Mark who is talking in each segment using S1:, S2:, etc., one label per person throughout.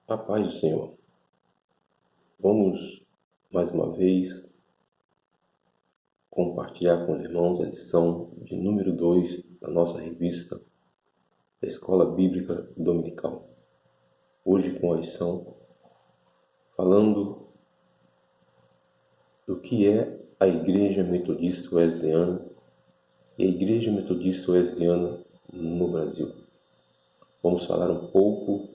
S1: A paz do Senhor. Vamos, mais uma vez, compartilhar com os irmãos a lição de número 2 da nossa revista da Escola Bíblica Dominical. Hoje com a lição falando do que é a Igreja Metodista Wesleyana e a Igreja Metodista Wesleyana no Brasil. Vamos falar um pouco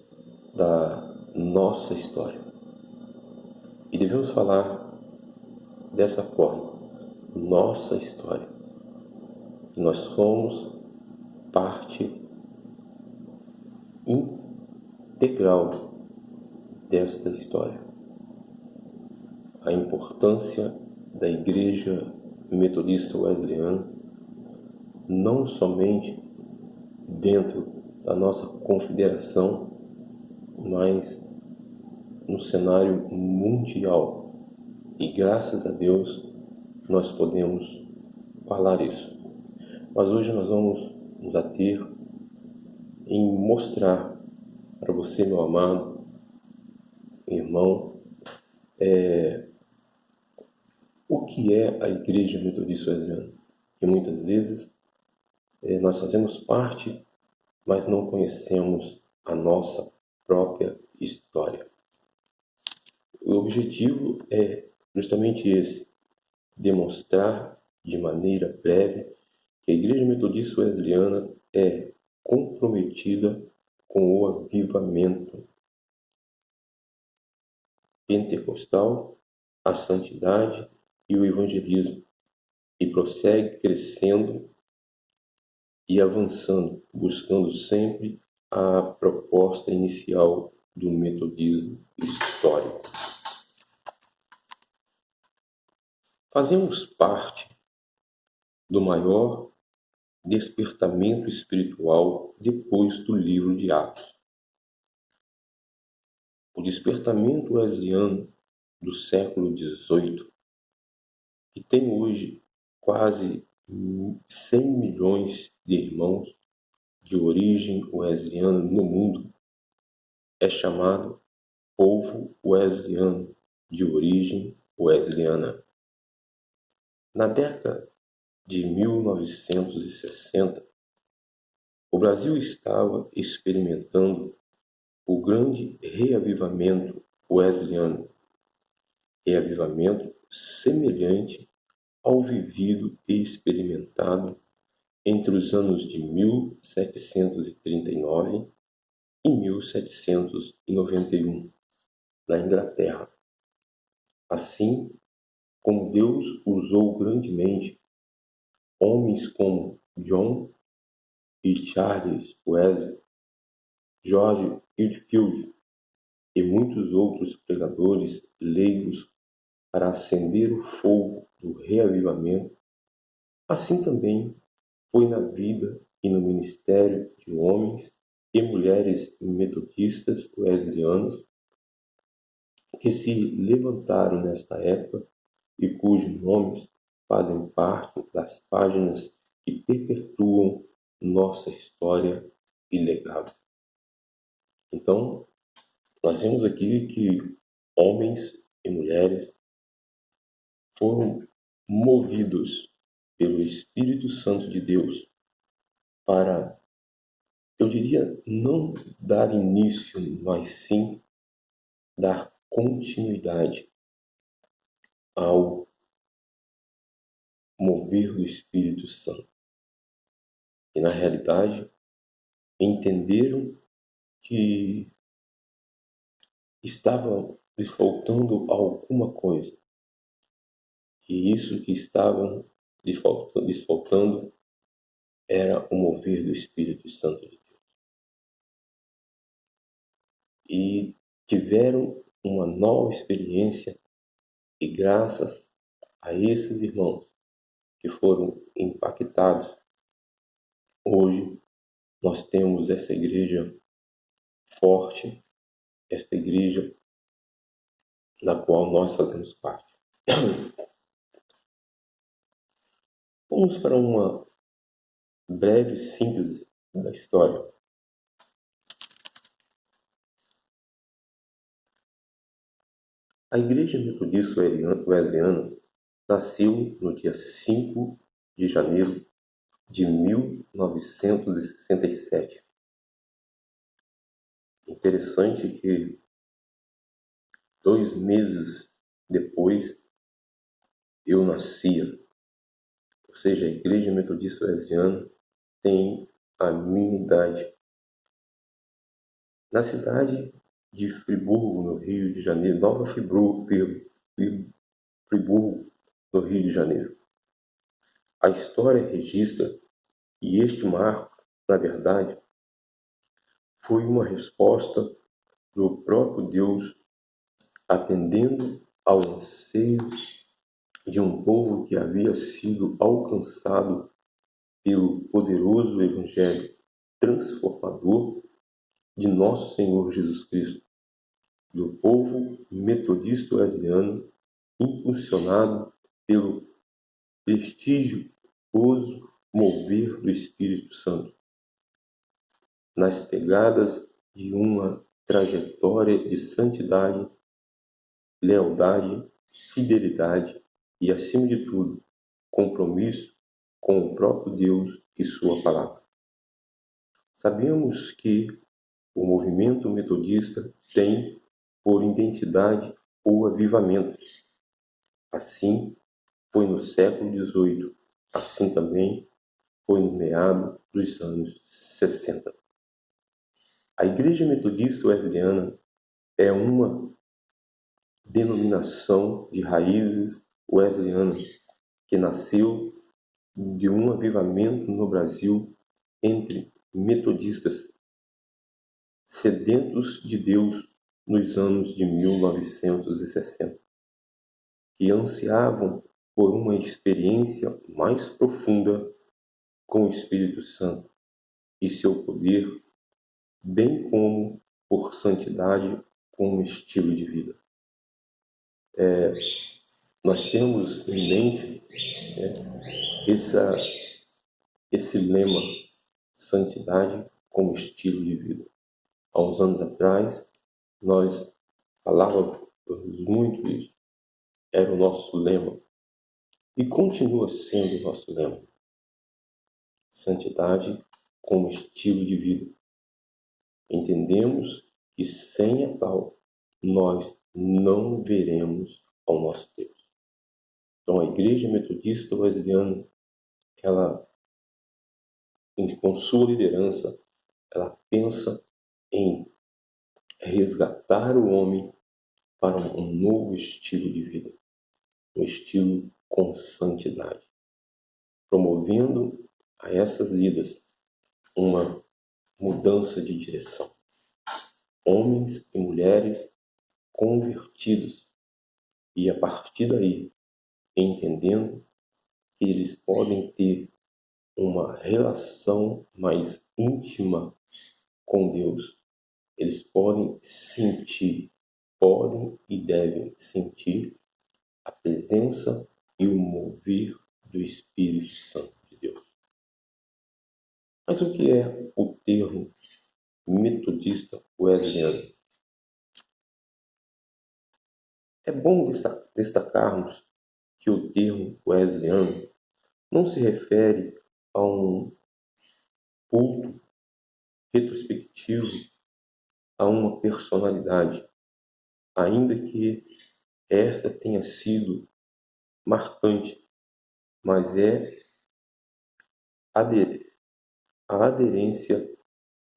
S1: da nossa história. E devemos falar dessa forma, nossa história. Nós somos parte integral desta história. A importância da Igreja Metodista Wesleyana, não somente dentro da nossa confederação, mas no cenário mundial. E graças a Deus nós podemos falar isso. Mas hoje nós vamos nos ater em mostrar para você, meu amado irmão, o que é a Igreja Metodista Wesleyana. Que muitas vezes nós fazemos parte, mas não conhecemos a nossa própria história. O objetivo é justamente esse: demonstrar de maneira breve que a Igreja Metodista Wesleyana é comprometida com o avivamento pentecostal, a santidade e o evangelismo, e prossegue crescendo e avançando, buscando sempre a proposta inicial do metodismo histórico. Fazemos parte do maior despertamento espiritual depois do livro de Atos. O despertamento wesleyano do século XVIII, que tem hoje quase 100 milhões de irmãos de origem wesleyana no mundo, é chamado povo wesleyano de origem wesleyana. Na década de 1960, o Brasil estava experimentando o grande reavivamento wesleyano, reavivamento semelhante ao vivido e experimentado entre os anos de 1739 e 1791, na Inglaterra. Assim como Deus usou grandemente homens como John e Charles Wesley, George Whitefield e muitos outros pregadores leigos para acender o fogo do reavivamento, assim também foi na vida e no ministério de homens e mulheres metodistas wesleyanos que se levantaram nesta época e cujos nomes fazem parte das páginas que perpetuam nossa história e legado. Então, nós vemos aqui que homens e mulheres foram movidos pelo Espírito Santo de Deus para, eu diria, não dar início, mas sim dar continuidade ao mover do Espírito Santo. E na realidade, entenderam que estava lhes faltando alguma coisa. E isso que estava lhes faltando era o mover do Espírito Santo de Deus. E tiveram uma nova experiência, e graças a esses irmãos que foram impactados, hoje nós temos essa igreja forte, esta igreja na qual nós fazemos parte. Vamos para uma breve síntese da história. A Igreja Metodista Wesleyana nasceu no dia 5 de janeiro de 1967. Interessante que 2 meses depois eu nascia, ou seja, a Igreja Metodista Wesleyana tem a minha idade. Na cidade de Friburgo, no Rio de Janeiro, Nova Friburgo, no Rio de Janeiro. A história registra que este marco, na verdade, foi uma resposta do próprio Deus atendendo aos anseios de um povo que havia sido alcançado pelo poderoso Evangelho transformador de nosso Senhor Jesus Cristo, do povo metodista wesleyano, impulsionado pelo prestigioso mover do Espírito Santo, nas pegadas de uma trajetória de santidade, lealdade, fidelidade e, acima de tudo, compromisso com o próprio Deus e sua palavra. Sabemos que o movimento metodista tem por identidade o avivamento. Assim foi no século XVIII, assim também foi no meado dos anos 60. A Igreja Metodista Wesleyana é uma denominação de raízes wesleyanas que nasceu de um avivamento no Brasil entre metodistas sedentos de Deus nos anos de 1960, que ansiavam por uma experiência mais profunda com o Espírito Santo e seu poder, bem como por santidade como estilo de vida. Nós temos em mente esse lema, santidade como estilo de vida. Há uns anos atrás, nós falávamos muito isso. Era o nosso lema. E continua sendo o nosso lema. Santidade como estilo de vida. Entendemos que sem a tal, nós não veremos ao nosso Deus. Então, a Igreja Metodista Wesleyana, ela, com sua liderança, ela pensa em resgatar o homem para um novo estilo de vida, um estilo com santidade, promovendo a essas vidas uma mudança de direção. Homens e mulheres convertidos e, a partir daí, entendendo que eles podem ter uma relação mais íntima com Deus, eles podem e devem sentir a presença e o mover do Espírito Santo de Deus. Mas o que é o termo metodista wesleyano? É bom destacarmos que o termo wesleyano não se refere a um culto retrospectivo a uma personalidade, ainda que esta tenha sido marcante, mas é a aderência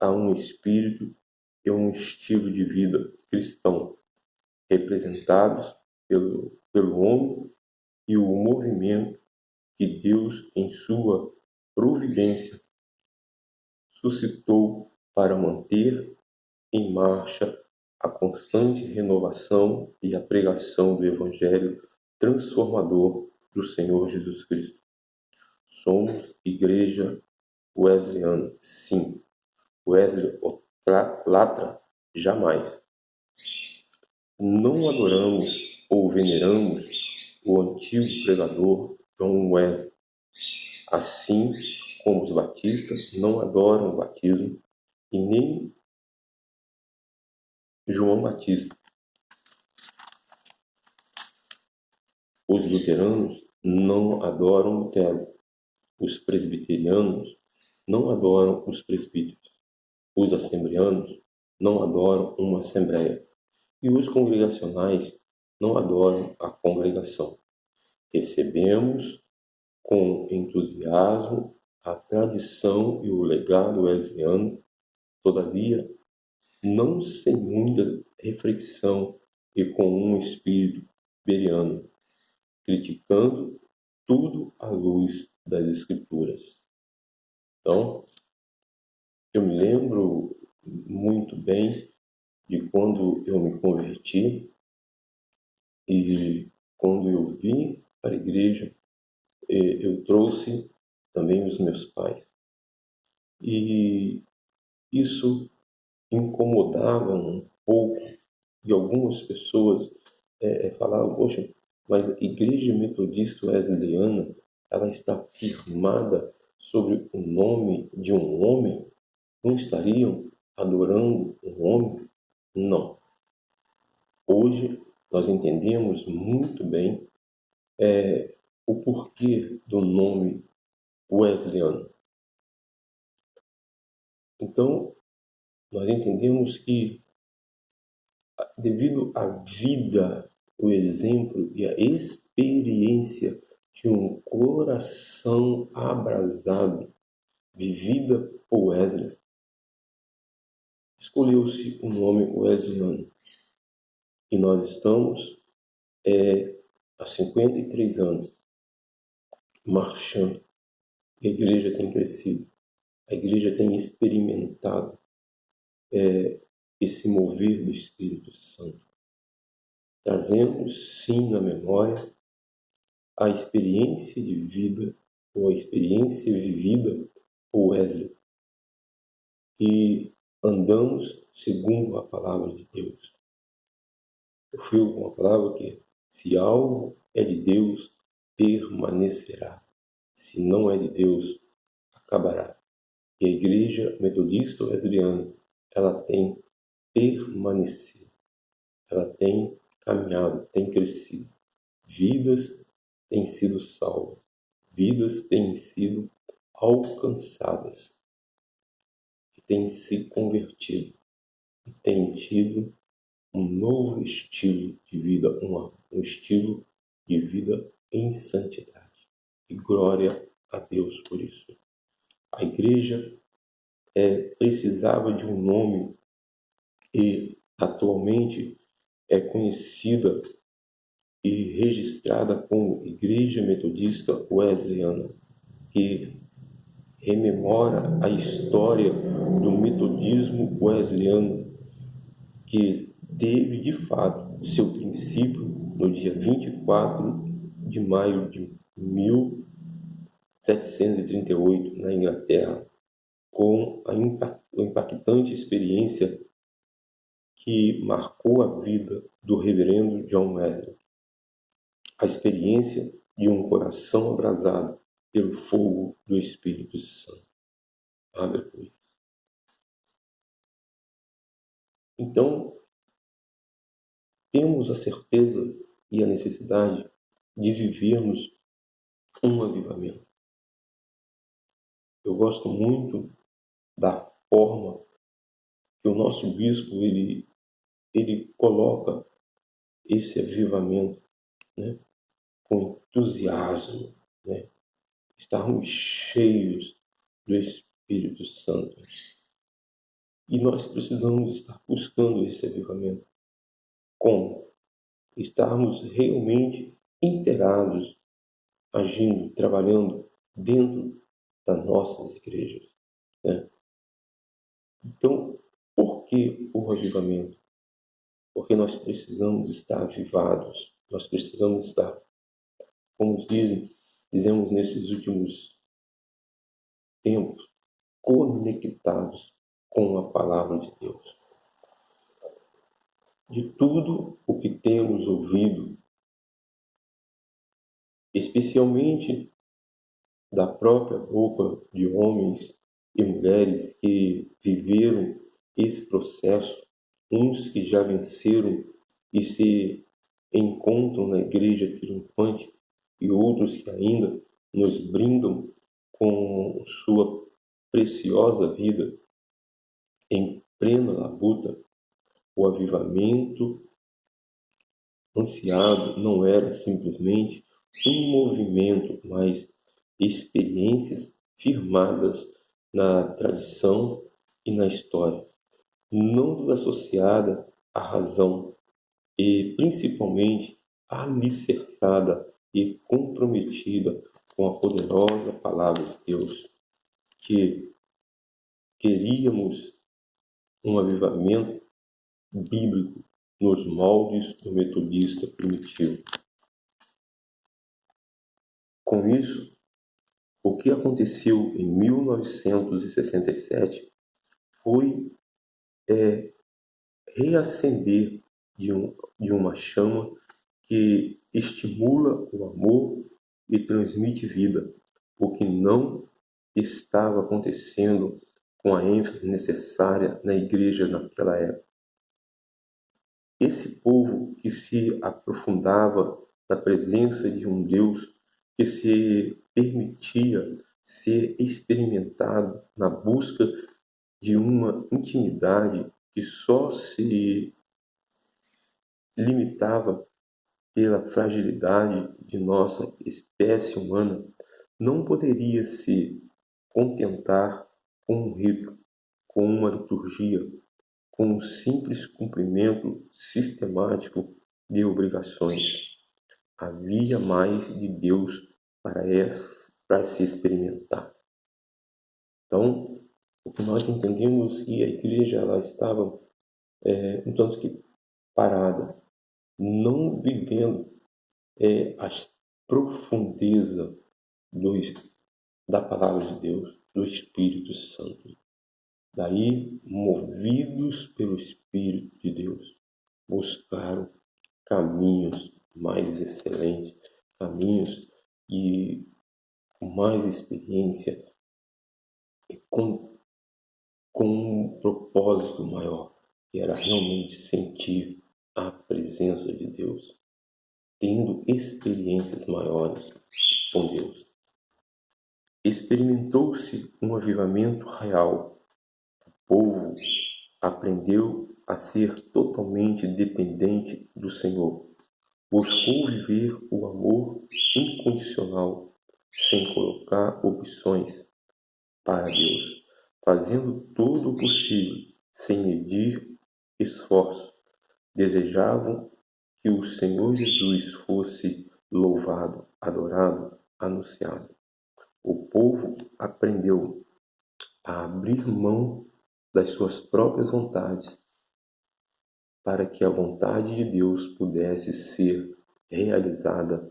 S1: a um espírito e um estilo de vida cristão, representados pelo homem e o movimento que Deus, em sua providência, suscitou para manter em marcha a constante renovação e a pregação do Evangelho transformador do Senhor Jesus Cristo. Somos Igreja Wesleyana, sim. Wesley latra jamais. Não adoramos ou veneramos o antigo pregador John Wesley, assim como os batistas não adoram o batismo e nem João Batista. Os luteranos não adoram Lutero. Os presbiterianos não adoram os presbíteros. Os assembleanos não adoram uma assembleia. E os congregacionais não adoram a congregação. Recebemos com entusiasmo a tradição e o legado wesleyano, todavia, não sem muita reflexão e com um espírito beriano, criticando tudo à luz das Escrituras. Então, eu me lembro muito bem de quando eu me converti e quando eu vim para a igreja, eu trouxe também os meus pais. E isso incomodava um pouco, e algumas pessoas falavam, poxa, mas a Igreja Metodista Wesleyana, ela está firmada sobre o nome de um homem? Não estariam adorando um homem? Não. Hoje nós entendemos muito bem o porquê do nome wesleyano. Então, nós entendemos que, devido à vida, o exemplo e a experiência de um coração abrasado, vivida por Wesley, escolheu-se o nome wesleyano. E nós estamos há 53 anos marchando. A igreja tem crescido. A igreja tem experimentado esse mover do Espírito Santo. Trazemos, sim, na memória a experiência de vida ou a experiência vivida por Wesley. E andamos segundo a palavra de Deus. Eu fui com a palavra que, se algo é de Deus, permanecerá. Se não é de Deus, acabará. E a Igreja Metodista Wesleyana, ela tem permanecido, ela tem caminhado, tem crescido. Vidas têm sido salvas, vidas têm sido alcançadas, e têm se convertido, e têm tido um novo estilo de vida, um estilo de vida em santidade. E glória a Deus por isso. A igreja precisava de um nome e atualmente é conhecida e registrada como Igreja Metodista Wesleyana, que rememora a história do metodismo wesleyano, que teve de fato seu princípio no dia 24 de maio de 1738 na Inglaterra, com a impactante experiência que marcou a vida do reverendo John Wesley. A experiência de um coração abrasado pelo fogo do Espírito Santo. Aleluia. Então, temos a certeza e a necessidade de vivermos um avivamento. Eu gosto muito da forma que o nosso bispo ele coloca esse avivamento, né, com entusiasmo, né, estarmos cheios do Espírito Santo. E nós precisamos estar buscando esse avivamento. Como? Estarmos realmente inteirados, agindo, trabalhando dentro das nossas igrejas, né? Então, por que o avivamento? Porque nós precisamos estar avivados, nós precisamos estar, como dizemos nesses últimos tempos, conectados com a palavra de Deus. De tudo o que temos ouvido, especialmente da própria boca de homens e mulheres que viveram esse processo, uns que já venceram e se encontram na igreja triunfante e outros que ainda nos brindam com sua preciosa vida em plena labuta, o avivamento ansiado não era simplesmente um movimento, mas experiências firmadas na tradição e na história, não desassociada à razão e principalmente alicerçada e comprometida com a poderosa palavra de Deus, que queríamos um avivamento bíblico nos moldes do metodista primitivo. Com isso, o que aconteceu em 1967 foi reacender de uma chama que estimula o amor e transmite vida, o que não estava acontecendo com a ênfase necessária na igreja naquela época. Esse povo que se aprofundava na presença de um Deus que se permitia ser experimentado na busca de uma intimidade que só se limitava pela fragilidade de nossa espécie humana, não poderia se contentar com um rito, com uma liturgia, com um simples cumprimento sistemático de obrigações. Havia mais de Deus para se experimentar. Então, o que nós entendemos que a igreja ela estava um tanto que parada, não vivendo as profundezas da palavra de Deus, do Espírito Santo. Daí, movidos pelo Espírito de Deus, buscaram caminhos mais excelentes, caminhos de mais experiência e com um propósito maior, que era realmente sentir a presença de Deus, tendo experiências maiores com Deus. Experimentou-se um avivamento real. O povo aprendeu a ser totalmente dependente do Senhor. Buscou viver o amor incondicional, sem colocar opções para Deus, fazendo todo o possível, sem medir esforço. Desejavam que o Senhor Jesus fosse louvado, adorado, anunciado. O povo aprendeu a abrir mão das suas próprias vontades para que a vontade de Deus pudesse ser realizada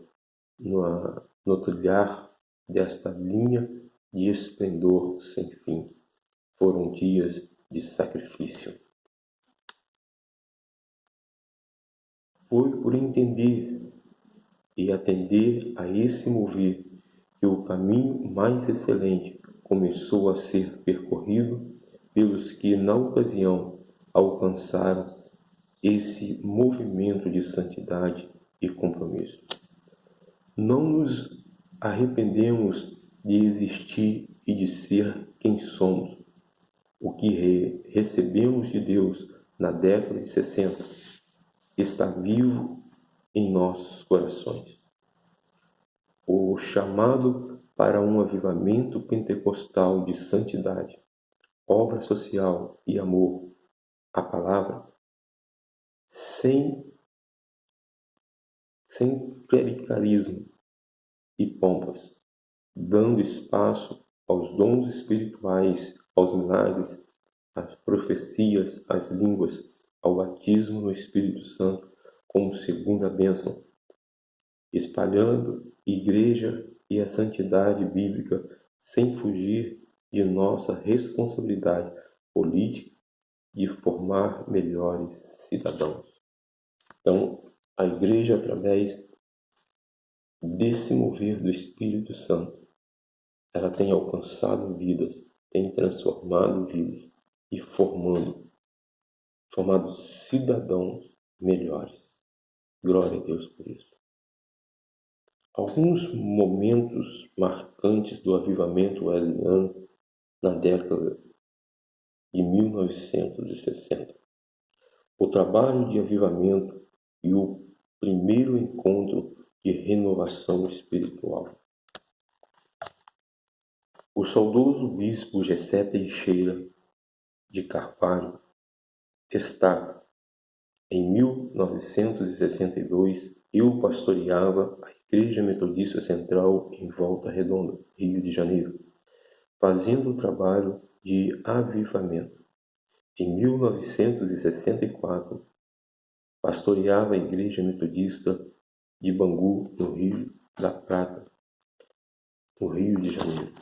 S1: no trilhar desta linha de esplendor sem fim. Foram dias de sacrifício. Foi por entender e atender a esse mover que o caminho mais excelente começou a ser percorrido pelos que na ocasião alcançaram esse movimento de santidade e compromisso. Não nos arrependemos de existir e de ser quem somos. O que recebemos de Deus na década de 60 está vivo em nossos corações. O chamado para um avivamento pentecostal de santidade, obra social e amor, a palavra, sem clericalismo e pompas, dando espaço aos dons espirituais, aos milagres, às profecias, às línguas, ao batismo no Espírito Santo como segunda bênção, espalhando igreja e a santidade bíblica sem fugir de nossa responsabilidade política de formar melhores cidadãos. Então, a igreja, através desse mover do Espírito Santo, ela tem alcançado vidas, tem transformado vidas e formado cidadãos melhores. Glória a Deus por isso. Alguns momentos marcantes do avivamento wesleyano na década de 1960. O trabalho de avivamento e o primeiro encontro de renovação espiritual. O saudoso bispo Gessé Teixeira de Carvalho destaca: em 1962, eu pastoreava a Igreja Metodista Central em Volta Redonda, Rio de Janeiro, fazendo o trabalho de avivamento. Em 1964, pastoreava a Igreja Metodista de Bangu, no Rio da Prata, no Rio de Janeiro.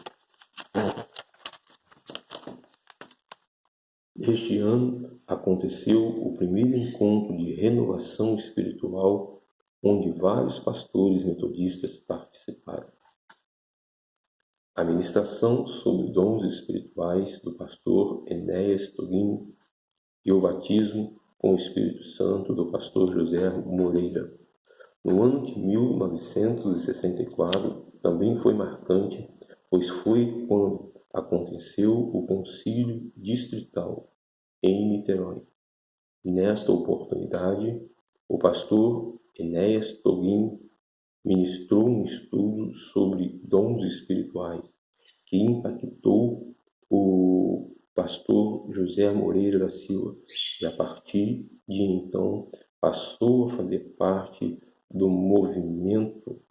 S1: Este ano aconteceu o primeiro encontro de renovação espiritual, onde vários pastores metodistas participaram. A ministração sobre dons espirituais do pastor Enéas Togini e o batismo com o Espírito Santo do pastor José Moreira. No ano de 1964 também foi marcante, pois foi quando aconteceu o concílio distrital em Niterói. Nesta oportunidade, o pastor Enéas Togini ministrou um estudo sobre dons espirituais que impactou o pastor José Moreira da Silva e, a partir de então, passou a fazer parte do movimento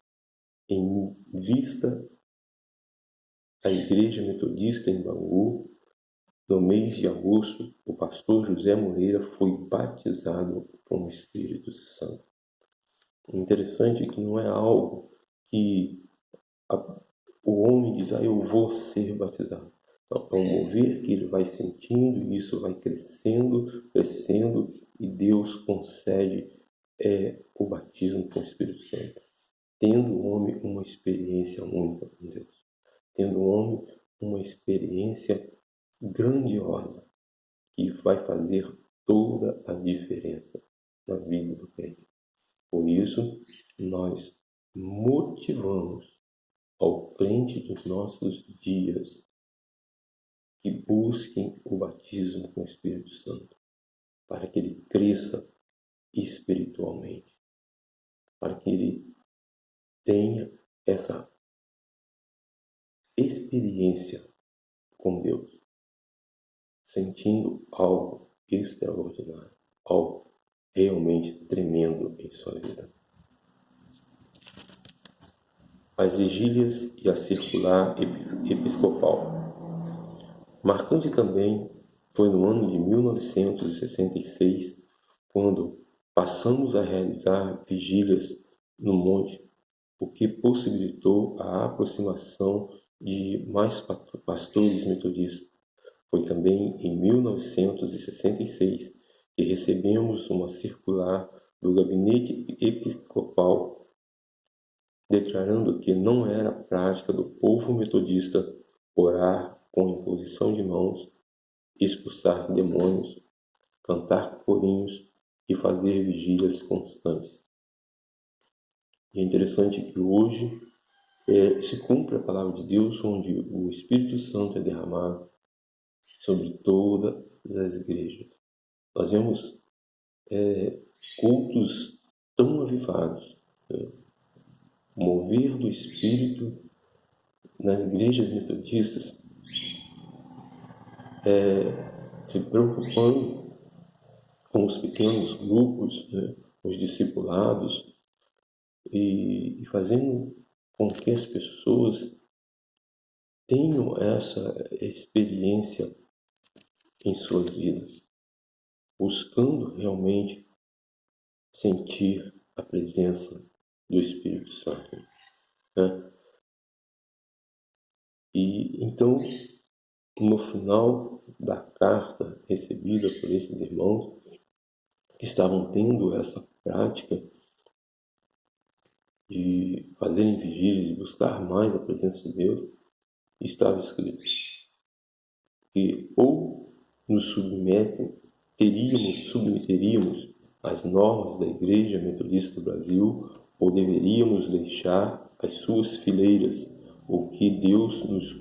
S1: em vista à Igreja Metodista em Bangu. No mês de agosto, o pastor José Moreira foi batizado com o Espírito Santo. Interessante que não é algo que o homem diz: eu vou ser batizado. Então, é um mover que ele vai sentindo e isso vai crescendo, crescendo, e Deus concede o batismo com o Espírito Santo. Tendo o homem uma experiência única com Deus. Tendo o homem uma experiência grandiosa que vai fazer toda a diferença na vida do crente. Por isso, nós motivamos ao crente dos nossos dias que busquem o batismo com o Espírito Santo, para que ele cresça espiritualmente, para que ele tenha essa experiência com Deus, sentindo algo extraordinário, algo realmente tremendo em sua vida. As vigílias e a circular episcopal. Marcante também foi no ano de 1966, quando passamos a realizar vigílias no monte, o que possibilitou a aproximação de mais pastores metodistas. Foi também em 1966 que recebemos uma circular do gabinete episcopal declarando que não era prática do povo metodista orar com imposição de mãos, expulsar demônios, cantar corinhos e fazer vigílias constantes. E é interessante que hoje se cumpre a palavra de Deus, onde o Espírito Santo é derramado sobre todas as igrejas. Nós vemos cultos tão avivados, mover do Espírito nas igrejas metodistas, se preocupando com os pequenos grupos, os discipulados, e fazendo com que as pessoas tenham essa experiência em suas vidas, buscando realmente sentir a presença do Espírito Santo. E então, no final da carta recebida por esses irmãos que estavam tendo essa prática de fazerem vigílias, de buscar mais a presença de Deus, estava escrito que ou nos submeteríamos as normas da Igreja Metodista do Brasil ou deveríamos deixar as suas fileiras, ou que Deus nos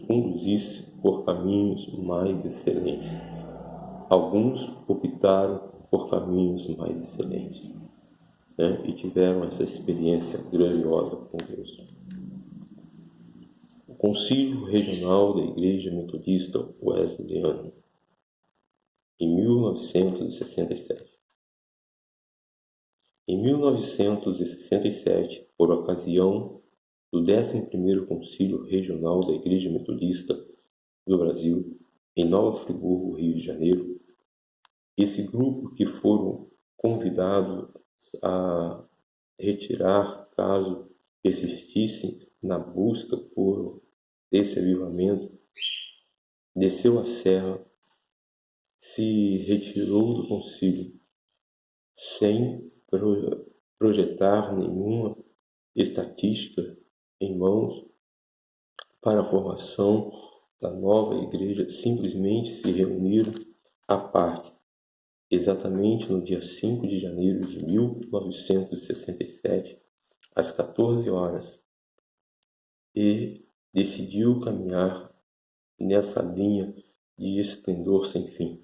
S1: conduzisse por caminhos mais excelentes. Alguns optaram por caminhos mais excelentes, né? E tiveram essa experiência grandiosa com Deus. O Concílio Regional da Igreja Metodista Wesleyana, em 1967. Em 1967, por ocasião do 11º Concílio Regional da Igreja Metodista do Brasil, em Nova Friburgo, Rio de Janeiro, esse grupo que foram convidados a retirar caso persistissem na busca por esse avivamento, desceu a serra, se retirou do concílio sem projetar nenhuma estatística em mãos para a formação da nova igreja, simplesmente se reuniram à parte, exatamente no dia 5 de janeiro de 1967, às 14 horas, e decidiu caminhar nessa linha de esplendor sem fim.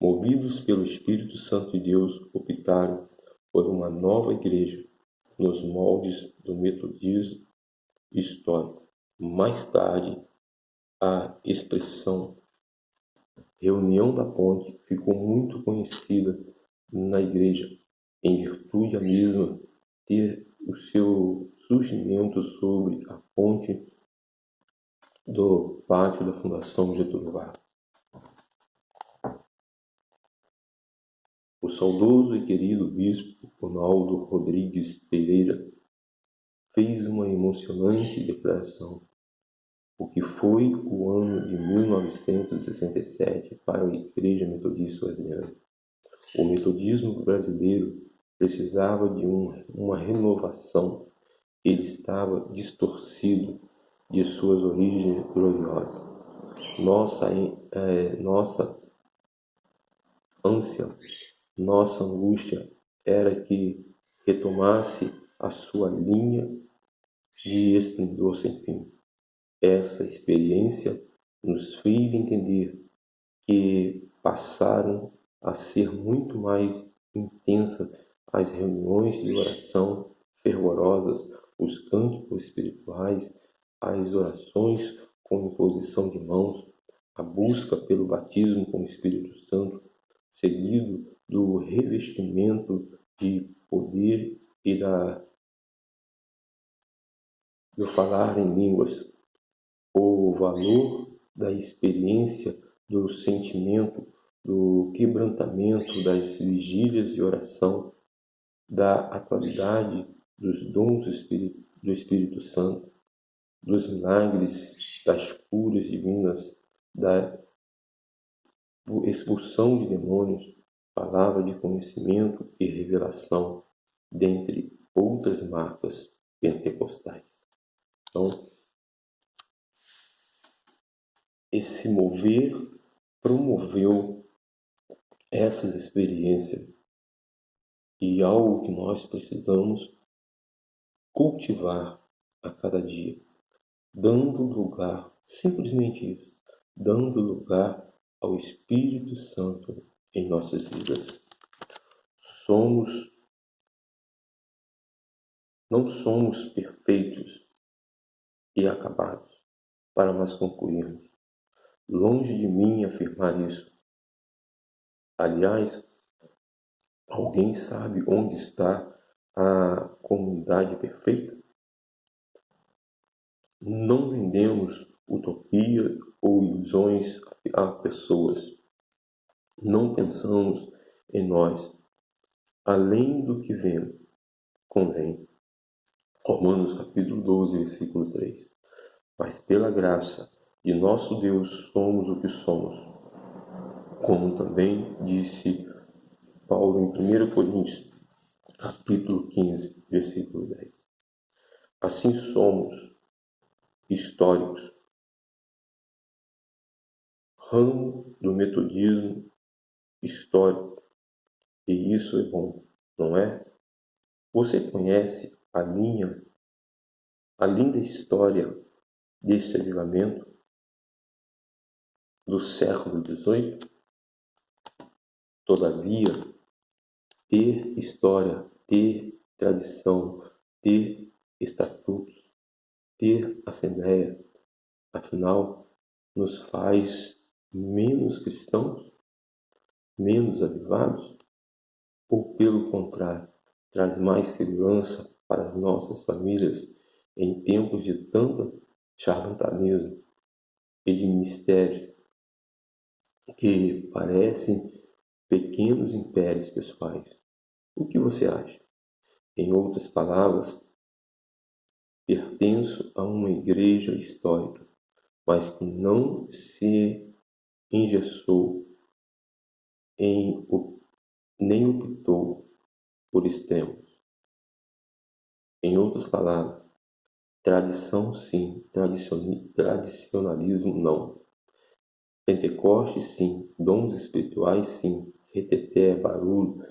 S1: Movidos pelo Espírito Santo de Deus, optaram por uma nova igreja nos moldes do metodismo histórico. Mais tarde, a expressão Reunião da Ponte ficou muito conhecida na igreja, em virtude a mesma ter o seu surgimento sobre a ponte do pátio da Fundação Getúlio Vargas. O saudoso e querido bispo Ronaldo Rodrigues Pereira fez uma emocionante declaração. O que foi o ano de 1967 para a Igreja Metodista Wesleyana? O metodismo brasileiro precisava de uma renovação. Ele estava distorcido de suas origens gloriosas. Nossa ânsia, nossa angústia era que retomasse a sua linha de esplendor sem fim. Essa experiência nos fez entender que passaram a ser muito mais intensas as reuniões de oração fervorosas, os cânticos espirituais, as orações com imposição de mãos, a busca pelo batismo com o Espírito Santo, seguido do revestimento de poder e do falar em línguas. O valor da experiência, do sentimento, do quebrantamento das vigílias de oração, da atualidade dos dons do Espírito Santo, dos milagres, das curas divinas, da expulsão de demônios, palavra de conhecimento e revelação, dentre outras marcas pentecostais. Então, esse mover promoveu essas experiências e algo que nós precisamos cultivar a cada dia, dando lugar, simplesmente isso, dando lugar ao Espírito Santo em nossas vidas. Não somos perfeitos e acabados para nós concluirmos. Longe de mim afirmar isso. Aliás, alguém sabe onde está a comunidade perfeita? Não vendemos utopia ou ilusões a pessoas. Não pensamos em nós. Além do que vemos, convém. Romanos capítulo 12, versículo 3. Mas pela graça de nosso Deus somos o que somos. Como também disse Paulo em 1 Coríntios, capítulo 15, versículo 10. Assim somos históricos, ramo do metodismo histórico, E isso é bom, não é? Você conhece a linda história deste avivamento do século XVIII? Todavia, ter história, ter tradição, ter estatutos, ter assembleia, afinal, nos faz menos cristãos, menos avivados? Ou, pelo contrário, traz mais segurança para as nossas famílias em tempos de tanto charlatanismo e de mistérios que parecem pequenos impérios pessoais? O que você acha? Em outras palavras, pertenço a uma igreja histórica, mas que não se engessou nem optou por extremos. Em outras palavras, tradição sim, tradicionalismo não. Pentecoste sim, dons espirituais sim, reteté, barulho,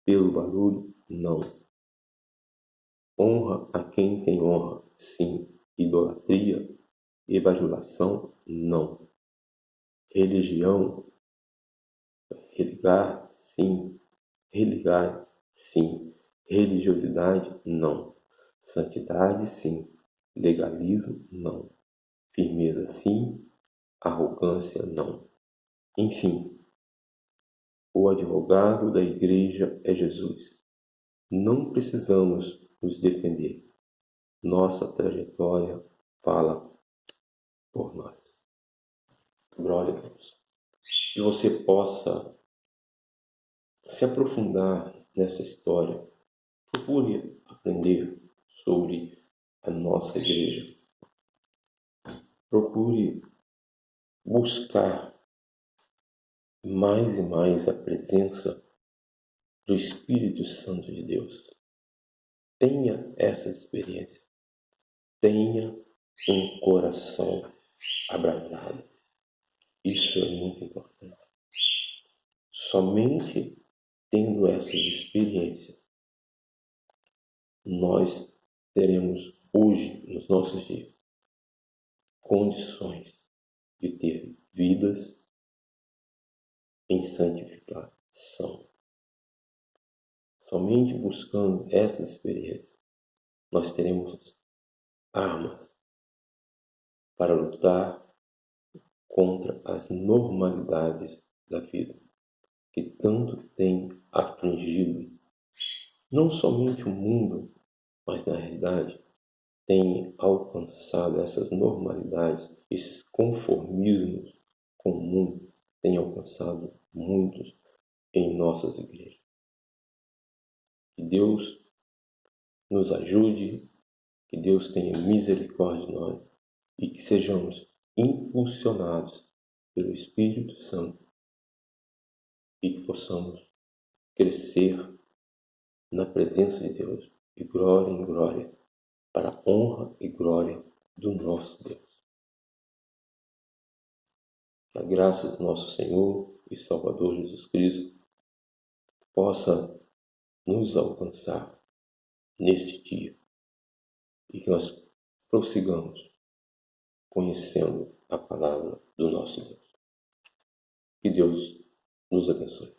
S1: pelo barulho, não. Honra a quem tem honra, sim. Idolatria e bajulação, não. Religião, religar, sim. Religar, sim. Religiosidade, não. Santidade, sim. Legalismo, não. Firmeza, sim. Arrogância, não. Enfim, o advogado da igreja é Jesus. Não precisamos nos defender. Nossa trajetória fala por nós. Glória a Deus. Que você possa se aprofundar nessa história. Procure aprender sobre a nossa igreja. Procure buscar mais e mais a presença do Espírito Santo de Deus. Tenha essa experiência. Tenha um coração abrasado. Isso é muito importante. Somente tendo essas experiências, nós teremos hoje, nos nossos dias, condições de ter vidas em santificação. Somente buscando essas experiências, nós teremos armas para lutar contra as normalidades da vida, que tanto tem afligido não somente o mundo, mas na realidade tem alcançado essas normalidades, esses conformismos com o mundo, tem alcançado muitos em nossas igrejas. Que Deus nos ajude, que Deus tenha misericórdia de nós e que sejamos impulsionados pelo Espírito Santo e que possamos crescer na presença de Deus, de glória em glória, para a honra e glória do nosso Deus. Que a graça do nosso Senhor e Salvador Jesus Cristo possa nos alcançar neste dia e que nós prossigamos conhecendo a palavra do nosso Deus. Que Deus nos abençoe.